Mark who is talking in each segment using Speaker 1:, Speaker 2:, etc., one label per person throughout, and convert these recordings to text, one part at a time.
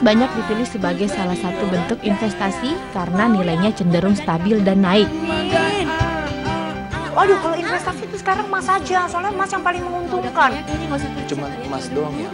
Speaker 1: Emas banyak dipilih sebagai salah satu bentuk investasi karena nilainya cenderung stabil dan naik.
Speaker 2: Waduh, kalau investasi itu sekarang emas saja, soalnya emas yang paling menguntungkan.
Speaker 3: Cuma emas doang ya.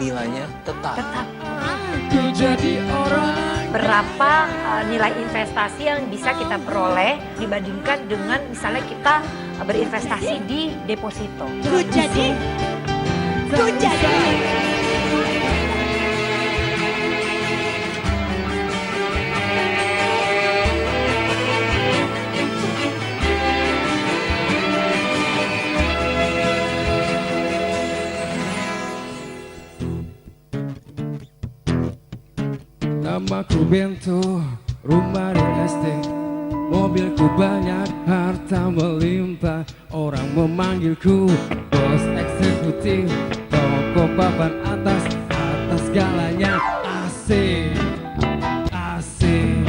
Speaker 3: Nilainya tetap.
Speaker 2: Berapa nilai investasi yang bisa kita peroleh dibandingkan dengan misalnya kita berinvestasi di deposito.
Speaker 4: Ku jadi.
Speaker 5: Namaku Bento, rumah real estate, mobilku banyak, harta melimpah. Orang memanggilku bos eksekutif, toko papan atas segalanya. Asik, asik.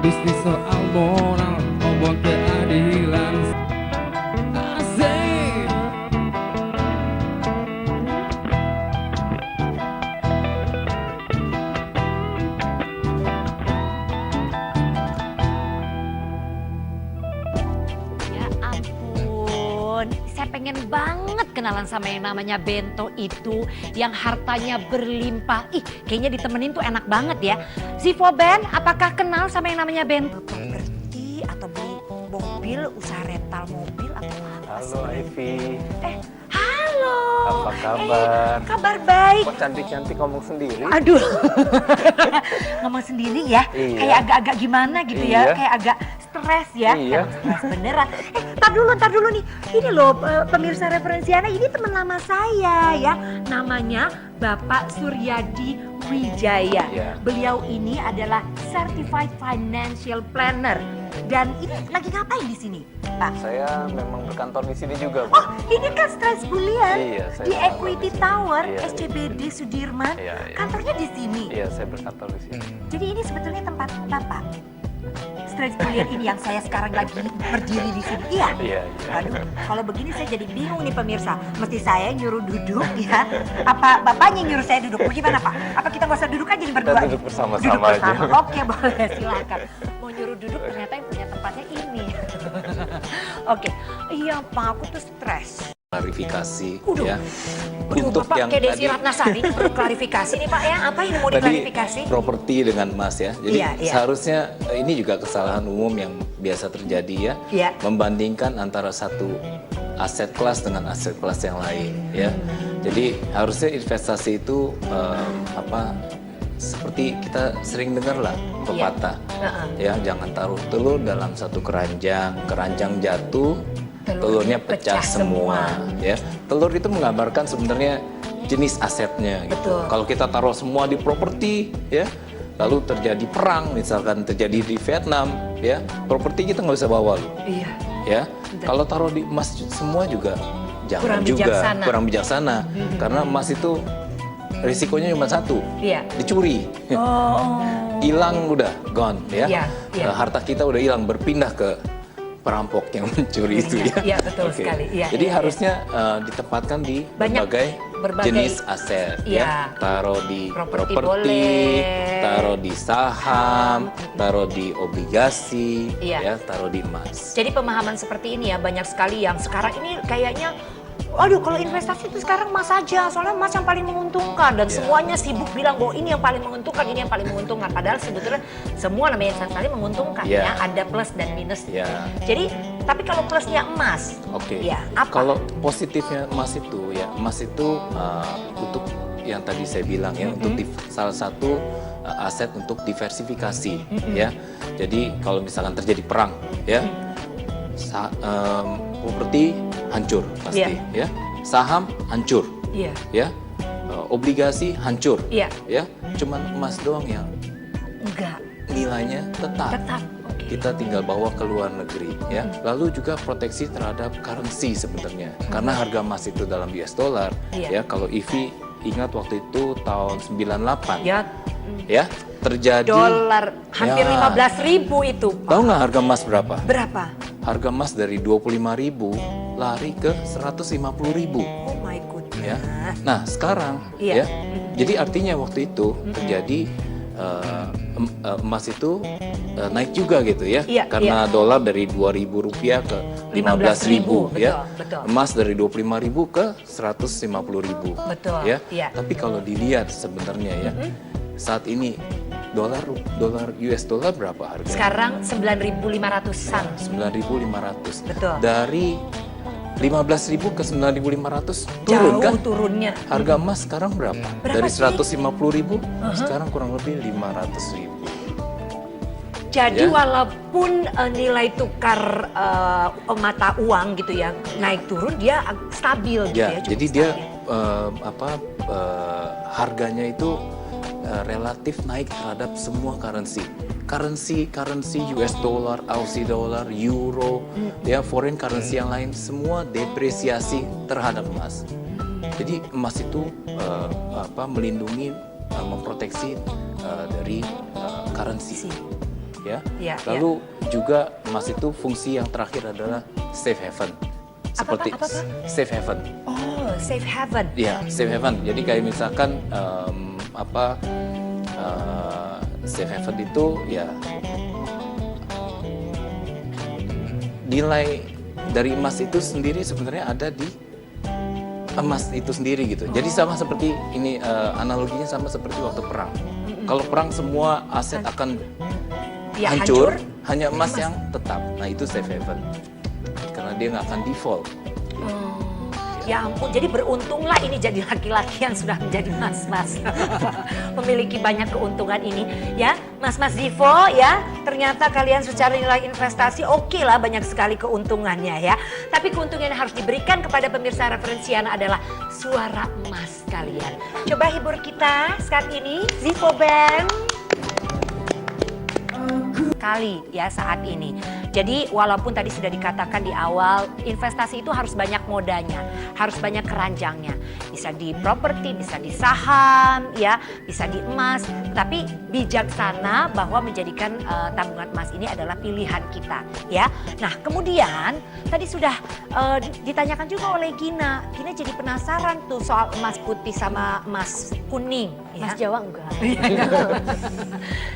Speaker 5: Bisnis soal moral, omong keadilan. Asik.
Speaker 2: Ya ampun, saya pengen banget kenalan sama yang namanya Bento itu, yang hartanya berlimpah. Ih, kayaknya ditemenin tuh enak banget ya. Zivo Ben, apakah kenal sama yang namanya Bento? Properti atau beli mobil, usaha rental mobil atau apa?
Speaker 3: Halo Ivy,
Speaker 2: Halo.
Speaker 3: apa kabar?
Speaker 2: Kabar baik.
Speaker 3: Kok cantik-cantik ngomong sendiri?
Speaker 2: Aduh, ngomong sendiri ya,
Speaker 3: Iya.
Speaker 2: kayak agak-agak gimana gitu ya,
Speaker 3: Iya.
Speaker 2: kayak agak stres ya.
Speaker 3: Iya.
Speaker 2: Emang stres beneran. Tar dulu nih, ini loh pemirsa Referensiana, ini teman lama saya ya, namanya Bapak Suryadi Wijaya.
Speaker 3: Iya.
Speaker 2: Beliau ini adalah Certified Financial Planner. Dan ini lagi ngapain di sini, Pak?
Speaker 3: Saya memang berkantor di sini juga, Bu.
Speaker 2: Oh, ini kan Stress Bulian
Speaker 3: Iya, saya
Speaker 2: di
Speaker 3: berkantor
Speaker 2: Equity
Speaker 3: di sini.
Speaker 2: Tower,
Speaker 3: Iya,
Speaker 2: SCBD Sudirman.
Speaker 3: Iya, iya.
Speaker 2: Kantornya di sini.
Speaker 3: Iya, saya berkantor di sini.
Speaker 2: Jadi ini sebetulnya tempat Bapak. Stress Bulian ini yang saya sekarang lagi berdiri di sini. Iya.
Speaker 3: Iya, iya.
Speaker 2: Aduh, kalau begini saya jadi bingung nih pemirsa. Mesti saya nyuruh duduk ya? Apa Bapaknya nyuruh saya duduk? Gimana Pak? Apa kita nggak usah duduk aja nih berdua?
Speaker 3: duduk bersama-sama
Speaker 2: Duduk bersama.
Speaker 3: aja.
Speaker 2: Oke, boleh, silakan. Mau nyuruh duduk ternyata yang punya tempatnya ini. Oke, iya Pak, aku tuh stres.
Speaker 3: Klarifikasi
Speaker 2: Udah.
Speaker 3: ya.
Speaker 2: Untuk Bapak
Speaker 3: yang
Speaker 2: kayak Desi
Speaker 3: tadi
Speaker 2: Ratnasari perlu klarifikasi nih Pak ya. Apa ini mau
Speaker 3: tadi
Speaker 2: diklarifikasi?
Speaker 3: properti dengan emas ya. Jadi
Speaker 2: Iya, iya.
Speaker 3: seharusnya ini juga kesalahan umum yang biasa terjadi ya.
Speaker 2: Iya.
Speaker 3: Membandingkan antara satu aset kelas dengan aset kelas yang lain ya. Jadi harusnya investasi itu seperti kita sering dengar lah pepatah ya, jangan taruh telur dalam satu keranjang, keranjang jatuh telurnya pecah semua ya. Telur itu menggambarkan sebenarnya jenis asetnya gitu.
Speaker 2: Betul.
Speaker 3: Kalau kita taruh semua di properti ya, lalu terjadi perang misalkan terjadi di Vietnam ya, properti kita nggak bisa bawa loh.
Speaker 2: Iya.
Speaker 3: Ya, kalau taruh di emas semua juga jangan
Speaker 2: Kurang
Speaker 3: juga
Speaker 2: bijaksana.
Speaker 3: kurang bijaksana karena emas itu risikonya cuma satu,
Speaker 2: Iya.
Speaker 3: dicuri,
Speaker 2: Oh.
Speaker 3: hilang udah gone ya.
Speaker 2: Iya, iya.
Speaker 3: Harta kita udah hilang, berpindah ke perampok yang mencuri itu ya.
Speaker 2: Iya, betul
Speaker 3: Oke.
Speaker 2: sekali. Iya,
Speaker 3: Jadi
Speaker 2: iya,
Speaker 3: harusnya ditempatkan di
Speaker 2: Banyak, berbagai
Speaker 3: jenis aset
Speaker 2: iya.
Speaker 3: ya. Taruh di
Speaker 2: Properti
Speaker 3: properti,
Speaker 2: boleh.
Speaker 3: taruh di saham, taruh di obligasi,
Speaker 2: Iya.
Speaker 3: ya, taruh di emas.
Speaker 2: Jadi pemahaman seperti ini ya banyak sekali yang sekarang ini kayaknya waduh, kalau investasi itu sekarang emas saja, soalnya emas yang paling menguntungkan dan
Speaker 3: Iya.
Speaker 2: semuanya sibuk bilang bahwa ini yang paling menguntungkan, ini yang paling menguntungkan. Padahal sebetulnya semua namanya saling menguntungkan
Speaker 3: Iya.
Speaker 2: ya, ada plus dan minus.
Speaker 3: Iya.
Speaker 2: Jadi, tapi kalau plusnya emas,
Speaker 3: Oke.
Speaker 2: ya apa?
Speaker 3: Kalau positifnya emas itu untuk yang tadi saya bilang ya, untuk salah satu aset untuk diversifikasi ya. Jadi kalau misalkan terjadi perang ya, properti hancur pasti ya, saham hancur
Speaker 2: Iya.
Speaker 3: ya, obligasi hancur
Speaker 2: Iya.
Speaker 3: ya. Cuman emas doang yang
Speaker 2: Enggak,
Speaker 3: nilainya tetap.
Speaker 2: tetap. Oke.
Speaker 3: Kita tinggal bawa ke luar negeri ya. Lalu juga proteksi terhadap currency sebenarnya. Karena harga emas itu dalam US dollar
Speaker 2: Iya.
Speaker 3: ya. Kalau Ivy ingat waktu itu tahun 98
Speaker 2: Ya,
Speaker 3: ya, terjadi
Speaker 2: dolar hampir
Speaker 3: Ya.
Speaker 2: 15.000 itu.
Speaker 3: Tahu nggak harga emas berapa?
Speaker 2: Berapa?
Speaker 3: Harga emas dari 25.000 lari ke 150.000.
Speaker 2: Oh my goodness.
Speaker 3: Ya. Nah sekarang
Speaker 2: Iya.
Speaker 3: ya, jadi artinya waktu itu terjadi emas itu naik juga gitu ya,
Speaker 2: Iya,
Speaker 3: karena dolar dari Rp2.000 ke 15.000 ya,
Speaker 2: betul.
Speaker 3: emas dari 25.000 ke 150.000
Speaker 2: Betul,
Speaker 3: ya.
Speaker 2: iya.
Speaker 3: Tapi kalau dilihat sebenarnya ya, saat ini dolar US dollar berapa harganya?
Speaker 2: Sekarang 9.500-an.
Speaker 3: 9.500.
Speaker 2: Betul.
Speaker 3: Dari 15.000 ke 9.500 turun
Speaker 2: Jauh
Speaker 3: kan?
Speaker 2: turunnya.
Speaker 3: Harga emas sekarang berapa?
Speaker 2: Berapa
Speaker 3: Dari
Speaker 2: sih?
Speaker 3: 150.000 sekarang kurang lebih 500.000.
Speaker 2: Jadi
Speaker 3: Ya.
Speaker 2: walaupun nilai tukar mata uang gitu ya naik turun, dia stabil gitu ya.
Speaker 3: Ya,
Speaker 2: cukup
Speaker 3: jadi dia
Speaker 2: stabil.
Speaker 3: harganya itu relatif naik terhadap semua currency US dollar, Aussie dollar, euro, ya foreign currency yang lain semua depresiasi terhadap emas. Jadi emas itu melindungi, memproteksi dari currency, ya.
Speaker 2: Ya,
Speaker 3: Lalu juga emas itu fungsi yang terakhir adalah safe haven, seperti
Speaker 2: Apa?
Speaker 3: safe haven.
Speaker 2: Oh, safe haven.
Speaker 3: Iya, safe haven. Jadi kayak misalkan safe haven itu ya nilai dari emas itu sendiri sebenarnya ada di emas itu sendiri gitu. Jadi sama seperti ini, analoginya sama seperti waktu perang. Kalau perang semua aset akan
Speaker 2: Ya,
Speaker 3: hancur,
Speaker 2: hancur.
Speaker 3: hanya emas yang tetap. Nah itu safe haven karena dia nggak akan default.
Speaker 2: Ya ampun, jadi beruntunglah ini jadi laki-laki yang sudah menjadi mas-mas. Memiliki banyak keuntungan ini. Ya, mas-mas Zivo ya, ternyata kalian secara nilai investasi oke lah banyak sekali keuntungannya ya. Tapi keuntungan yang harus diberikan kepada pemirsa Referensiana adalah suara emas kalian. Coba hibur kita saat ini, Zivo Band. Kali ya saat ini. Jadi walaupun tadi sudah dikatakan di awal investasi itu harus banyak modanya, harus banyak keranjangnya. Bisa di properti, bisa di saham, ya, bisa di emas. Tapi bijaksana bahwa menjadikan tabungan emas ini adalah pilihan kita, ya. Nah kemudian tadi sudah ditanyakan juga oleh Gina. Gina jadi penasaran tuh soal emas putih sama emas kuning.
Speaker 1: Mas
Speaker 2: Ya.
Speaker 1: Jawa enggak.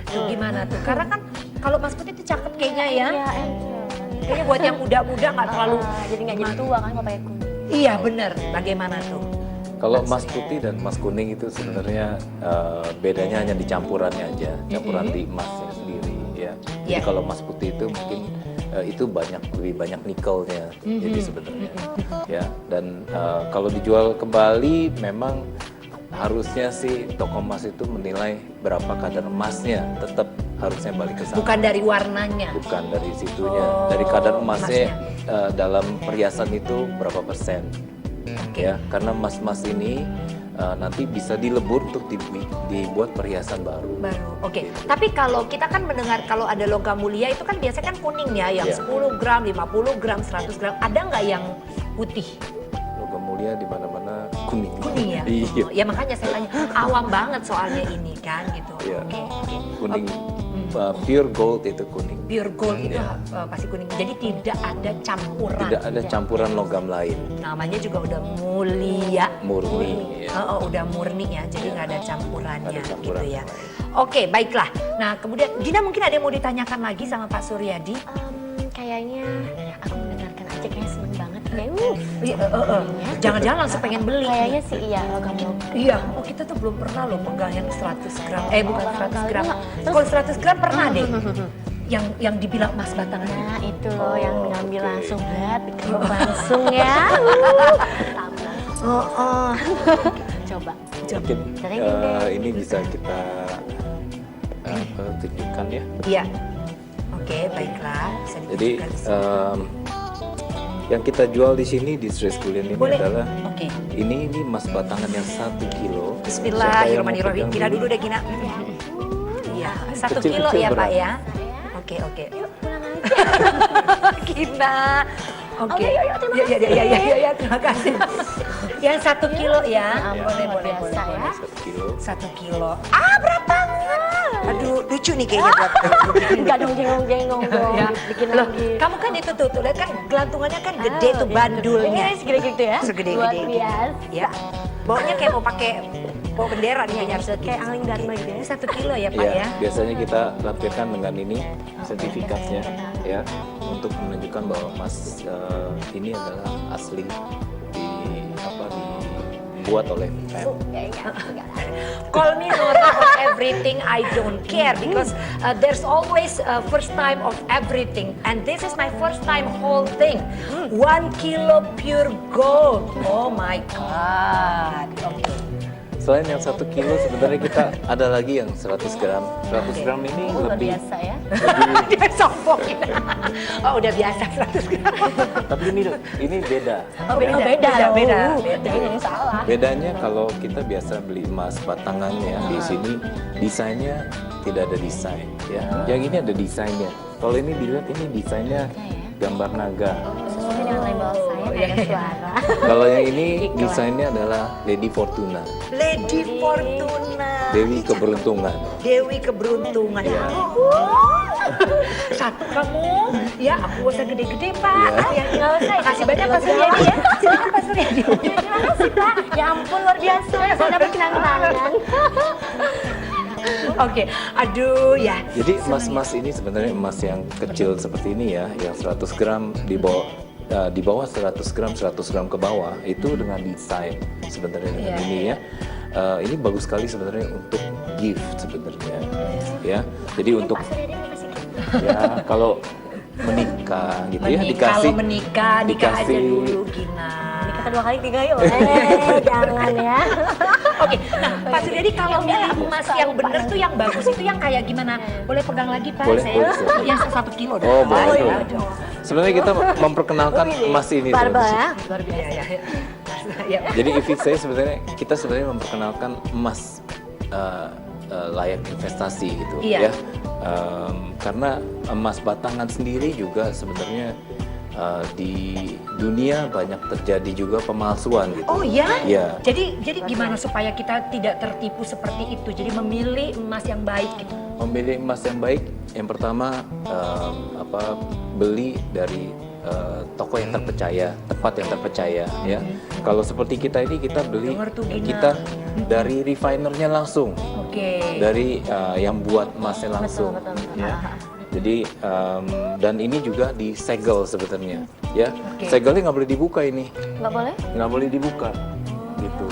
Speaker 2: Tuh gimana tuh? Karena kan kalau emas putih itu cakep kayaknya ya.
Speaker 1: Iya,
Speaker 2: Kayaknya buat yang muda-muda nggak terlalu.
Speaker 1: jadi nggak jadi tua kan kalau pakai kuning.
Speaker 2: Iya bener. Bagaimana tuh?
Speaker 3: Kalau emas putih dan emas kuning itu sebenarnya bedanya hanya di campurannya aja, campuran di emasnya sendiri ya. Jadi
Speaker 2: Ya.
Speaker 3: kalau emas putih itu mungkin itu lebih banyak nikelnya, jadi sebenarnya ya. Dan kalau dijual kembali memang harusnya sih toko emas itu menilai berapa kadar emasnya, tetap harusnya balik ke sana.
Speaker 2: Bukan dari warnanya.
Speaker 3: Bukan dari situnya,
Speaker 2: Oh,
Speaker 3: dari kadar emasnya dalam perhiasan itu berapa persen. Ya, karena emas-emas ini nanti bisa dilebur untuk dibuat perhiasan baru.
Speaker 2: Oke. Tapi kalau kita kan mendengar kalau ada logam mulia itu kan biasanya kan kuning ya, yang
Speaker 3: Iya.
Speaker 2: 10 gram, 50 gram, 100 gram. Ada nggak yang putih?
Speaker 3: Logam mulia di mana-mana kuning.
Speaker 2: Kuning ya?
Speaker 3: Iya.
Speaker 2: Oh, ya makanya saya tanya, awam banget soalnya ini kan gitu.
Speaker 3: Iya.
Speaker 2: Oke.
Speaker 3: Kuning. Pure gold itu kuning.
Speaker 2: Pure gold itu
Speaker 3: Iya.
Speaker 2: pasti kuning. Jadi tidak ada campuran.
Speaker 3: Tidak ada campuran logam lain.
Speaker 2: Namanya juga udah mulia.
Speaker 3: Murni. Ya.
Speaker 2: Udah murni ya, jadi nggak ada campurannya
Speaker 3: Nggak ada campuran
Speaker 2: gitu ya.
Speaker 3: lain.
Speaker 2: Oke, baiklah. Nah, kemudian Gina mungkin ada yang mau ditanyakan lagi sama Pak Suryadi?
Speaker 1: Kayaknya aku mendengarkan aja kayak seneng banget ya.
Speaker 2: Jangan-jangan langsung pengen beli.
Speaker 1: Kayaknya sih iya logam.
Speaker 2: Iya, kita tuh belum pernah loh pegang yang 100 gram. Bukan 100 gram.
Speaker 1: Terus-
Speaker 2: Kalau 100 gram pernah deh. Yang dibilang emas batangan.
Speaker 1: Nah itu loh yang ngambil
Speaker 3: oke.
Speaker 1: langsung berat, dikeruk langsung ya. Coba.
Speaker 3: Mungkin
Speaker 1: Sering deh.
Speaker 3: ini bisa kita tunjukkan ya.
Speaker 2: Iya. Oke, baiklah. Bisa
Speaker 3: Jadi
Speaker 2: ditunjukkan di sini.
Speaker 3: yang kita jual di sini di Stress Kulian ini
Speaker 2: Boleh.
Speaker 3: adalah
Speaker 2: Oke.
Speaker 3: ini emas batangan yang 1 kilo.
Speaker 2: Bismillahirrahmanirrahim.
Speaker 3: Siapa
Speaker 2: Gina
Speaker 3: yang mau
Speaker 2: dulu deh Gina. Iya, 1
Speaker 3: Kecil-kecil
Speaker 2: kilo ya Pak
Speaker 3: berat.
Speaker 2: ya. Oke.
Speaker 1: Yuk pulang aja.
Speaker 2: Gina. Oke.
Speaker 1: Oke, yuk,
Speaker 2: Ya, terima kasih. Yang 1 kilo ya.
Speaker 1: ampun,
Speaker 2: Boleh,
Speaker 1: luar
Speaker 2: boleh,
Speaker 1: biasa
Speaker 2: boleh.
Speaker 1: ya.
Speaker 3: 1 kilo.
Speaker 2: 1 kilo. Berapa? Aduh, lucu lucu nih kayaknya buat
Speaker 4: Enggak dong, jengong-jengong dong.
Speaker 2: ya.
Speaker 4: Bikin
Speaker 2: Loh,
Speaker 4: lagi.
Speaker 2: kamu kan itu tuh lihat kan gelantungannya kan gede tuh bandulnya.
Speaker 4: Ini segede gitu ya.
Speaker 2: Segede-gede
Speaker 4: Luar
Speaker 2: gitu.
Speaker 4: biasa.
Speaker 2: Ya. Bawanya kayak mau pakai bawa bendera nih kayaknya harus
Speaker 4: Kayak angling dharma gitu ya.
Speaker 2: Ini 1 kilo ya Pak
Speaker 3: Ya,
Speaker 2: ya.
Speaker 3: biasanya kita lampirkan dengan ini sertifikatnya ya untuk menunjukkan bahwa emas ini adalah asli dibuat oleh PEM.
Speaker 2: Call me Nora of everything, I don't care because there's always first time of everything and this is my first time whole thing. 1 kilo pure gold. Oh my god. Oke.
Speaker 3: Selain yang 1 kilo sebenarnya kita ada lagi yang 100 gram. 100 gram ini
Speaker 4: Luar
Speaker 3: lebih
Speaker 4: biasa ya.
Speaker 2: Dia sombongin. Oh udah biasa 100 gram.
Speaker 3: tapi ini beda.
Speaker 4: Oh, beda.
Speaker 2: beda.
Speaker 4: Jangan salah.
Speaker 3: Bedanya kalau kita biasa beli emas batangannya di sini desainnya tidak ada desain ya. Yang ini ada desainnya. Kalau ini dilihat ini desainnya gambar naga.
Speaker 4: Sesuai dengan label saya, ada suara.
Speaker 3: Kalau yang ini desainnya adalah Lady Fortuna,
Speaker 2: Lady Fortuna.
Speaker 3: Dewi Keberuntungan.
Speaker 2: Dewi Keberuntungan.
Speaker 3: Iya.
Speaker 2: Satu kamu, ya aku gak usah gede-gede Pak.
Speaker 3: Iya.
Speaker 2: Ya, makasih banyak Pak Suryadi ya. Silakan Pak Suryadi.
Speaker 4: Terima kasih Pak. Ya ampun luar biasa. Saya dapat kenang-kenangan.
Speaker 2: Oke, aduh ya.
Speaker 3: Jadi emas-emas ini sebenarnya emas yang kecil seperti ini ya, yang 100 gram di bawah 100 gram ke bawah itu dengan desain sebenarnya dengan ini ya. Ini bagus sekali sebenarnya untuk gift sebenarnya ya. Jadi untuk ya kalau menikah gitu ya dikasih
Speaker 2: Kalau menikah aja
Speaker 3: dikasih
Speaker 2: dulu Gina.
Speaker 4: Kedua kali 3 yuk. Jangan ya.
Speaker 2: Oke, nah Pak Suryadi kalau milih emas yang bener tuh yang bagus itu yang kayak gimana? Boleh pegang lagi Pak?
Speaker 3: Boleh,
Speaker 2: Saya
Speaker 3: boleh.
Speaker 2: yang 1 kilo dong.
Speaker 3: Oh, boleh.
Speaker 2: ya.
Speaker 3: Sebenarnya kita memperkenalkan emas ini.
Speaker 4: Barbel
Speaker 3: sebenarnya.
Speaker 4: ya.
Speaker 2: Luar biasa. Ya.
Speaker 3: Jadi Ivy saya sebenarnya kita sebenarnya memperkenalkan emas layak investasi gitu
Speaker 2: Iya.
Speaker 3: ya. Karena emas batangan sendiri juga sebenarnya di dunia banyak terjadi juga pemalsuan gitu.
Speaker 2: Oh ya?
Speaker 3: Iya.
Speaker 2: Jadi gimana supaya kita tidak tertipu seperti itu? Jadi memilih emas yang baik gitu.
Speaker 3: Memilih emas yang baik, yang pertama beli dari toko yang terpercaya, tempat yang terpercaya ya. Kalau seperti kita ini kita beli
Speaker 2: Dengar tuh, Gina.
Speaker 3: kita dari refinernya langsung,
Speaker 2: Oke.
Speaker 3: dari yang buat emasnya langsung.
Speaker 4: Betul.
Speaker 3: Ya. Jadi dan ini juga disegel sebenarnya ya.
Speaker 2: Oke.
Speaker 3: Segelnya nggak boleh dibuka ini,
Speaker 4: Nggak boleh?
Speaker 3: nggak boleh dibuka gitu.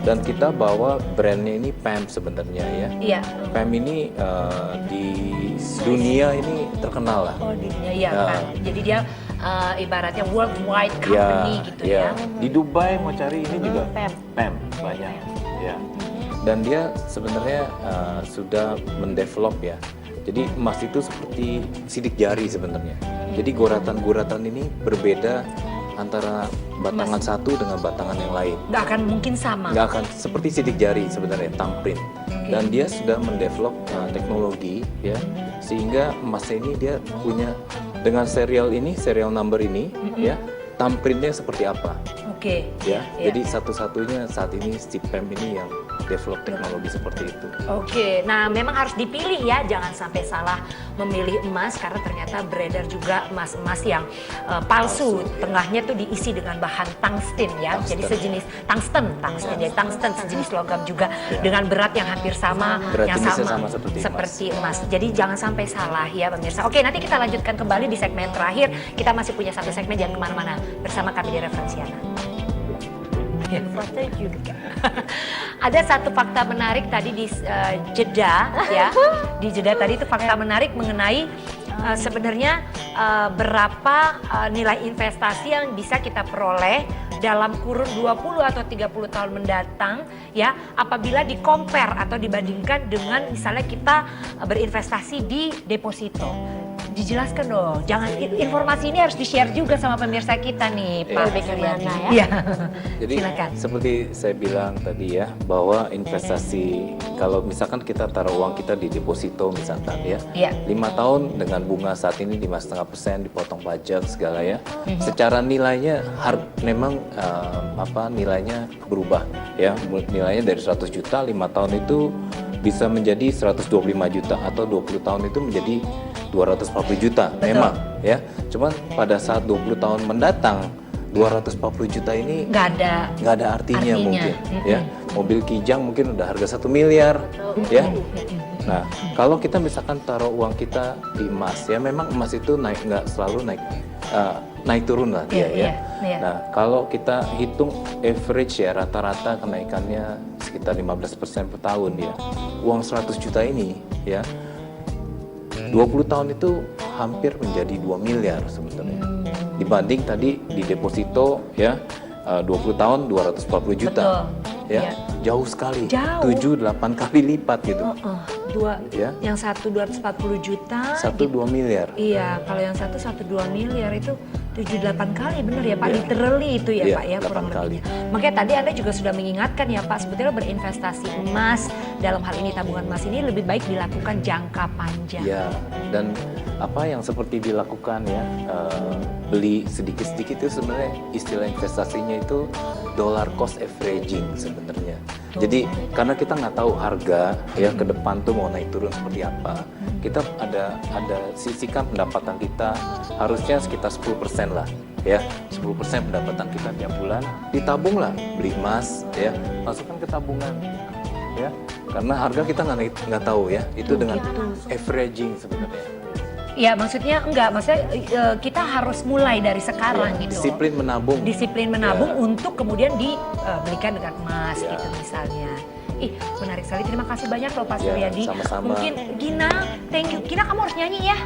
Speaker 3: Dan kita bawa brandnya ini PEM sebenarnya ya.
Speaker 2: Iya.
Speaker 3: PEM ini di dunia ini terkenal lah.
Speaker 2: Oh dunia ya
Speaker 3: Ya.
Speaker 2: kan. Jadi dia ibaratnya worldwide company gitu ya.
Speaker 3: Di Dubai mau cari ini juga
Speaker 4: PEM.
Speaker 3: PEM banyak ya. Dan dia sebenarnya sudah mendevelop ya. Jadi emas itu seperti sidik jari sebenarnya. Jadi guratan-guratan ini berbeda antara batangan satu dengan batangan yang lain.
Speaker 2: Nggak akan mungkin sama.
Speaker 3: Nggak akan seperti sidik jari sebenarnya, thumbprint. Dan dia sudah mendevelop teknologi ya, sehingga emasnya ini dia punya dengan serial number ini ya, thumbprintnya seperti apa
Speaker 2: Oke.
Speaker 3: ya.
Speaker 2: Iya.
Speaker 3: Jadi satu-satunya saat ini si PEM ini yang develop teknologi seperti itu.
Speaker 2: Oke, nah memang harus dipilih ya, jangan sampai salah memilih emas karena ternyata beredar juga emas-emas yang palsu. Tengahnya tuh diisi dengan bahan tungsten ya,
Speaker 3: Tungsten.
Speaker 2: jadi sejenis jadi tungsten sejenis logam juga dengan berat yang hampir sama,
Speaker 3: Berat
Speaker 2: yang
Speaker 3: jenisnya
Speaker 2: sama,
Speaker 3: sama seperti
Speaker 2: emas. Jadi jangan sampai salah ya pemirsa. Oke, nanti kita lanjutkan kembali di segmen terakhir. Kita masih punya satu segmen, jangan kemana-mana bersama kami di Referensiana. Ada satu fakta menarik tadi di jeda ya. Di jeda tadi itu fakta menarik mengenai sebenarnya berapa nilai investasi yang bisa kita peroleh dalam kurun 20 atau 30 tahun mendatang ya, apabila di-compare atau dibandingkan dengan misalnya kita berinvestasi di deposito. Dijelaskan dong, jangan informasi ini harus di-share juga sama pemirsa kita nih, Pak Suryadi. Iya.
Speaker 3: Jadi
Speaker 2: Silakan.
Speaker 3: seperti saya bilang tadi ya, bahwa investasi kalau misalkan kita taruh uang kita di deposito misalkan ya,
Speaker 2: Iya.
Speaker 3: 5 tahun dengan bunga saat ini 5,5%, dipotong pajak segala ya, secara nilainya memang nilainya berubah ya, nilainya dari 100 juta 5 tahun itu bisa menjadi 125 juta atau 20 tahun itu menjadi 240 juta. Memang ya. Cuman pada saat 20 tahun mendatang 240 juta ini
Speaker 2: nggak ada
Speaker 3: artinya mungkin ya. Mobil Kijang mungkin udah harga 1 miliar ya. Nah, kalau kita misalkan taruh uang kita di emas ya, memang emas itu nggak selalu naik turun lah dia ya. Nah, kalau kita hitung average ya, rata-rata kenaikannya sekitar 15% per tahun ya. Uang 100 juta ini ya, 20 tahun itu hampir menjadi 2 miliar sebenarnya. Dibanding tadi di deposito ya, 20 tahun 240 juta. Ya, jauh sekali. 7-8 kali lipat gitu.
Speaker 2: Yang satu 240 juta.
Speaker 3: Satu 2 miliar.
Speaker 2: Iya, kalau yang satu 1-2 miliar itu 7-8 kali, bener ya Pak, literally itu ya Pak ya, kurang lebihnya. Makanya tadi Anda juga sudah mengingatkan ya Pak, sebetulnya berinvestasi emas, dalam hal ini tabungan emas ini lebih baik dilakukan jangka panjang.
Speaker 3: Ya, dan apa yang seperti dilakukan ya, beli sedikit-sedikit itu sebenarnya istilah investasinya itu dollar cost averaging sebenarnya. Jadi karena kita nggak tahu harga ya ke depan tuh mau naik turun seperti apa, kita ada sisihkan pendapatan kita harusnya sekitar 10% lah ya, 10% pendapatan kita tiap bulan ditabung lah, beli emas ya, masukkan ke tabungan ya, karena harga kita nggak tahu ya, itu dengan averaging sebenarnya.
Speaker 2: Ya maksudnya maksudnya kita harus mulai dari sekarang gitu.
Speaker 3: Disiplin menabung
Speaker 2: untuk kemudian dibelikan dengan emas gitu misalnya. Menarik sekali, terima kasih banyak loh Pak Suryadi.
Speaker 3: Sama-sama.
Speaker 2: Mungkin Gina, thank you. Gina kamu harus nyanyi ya.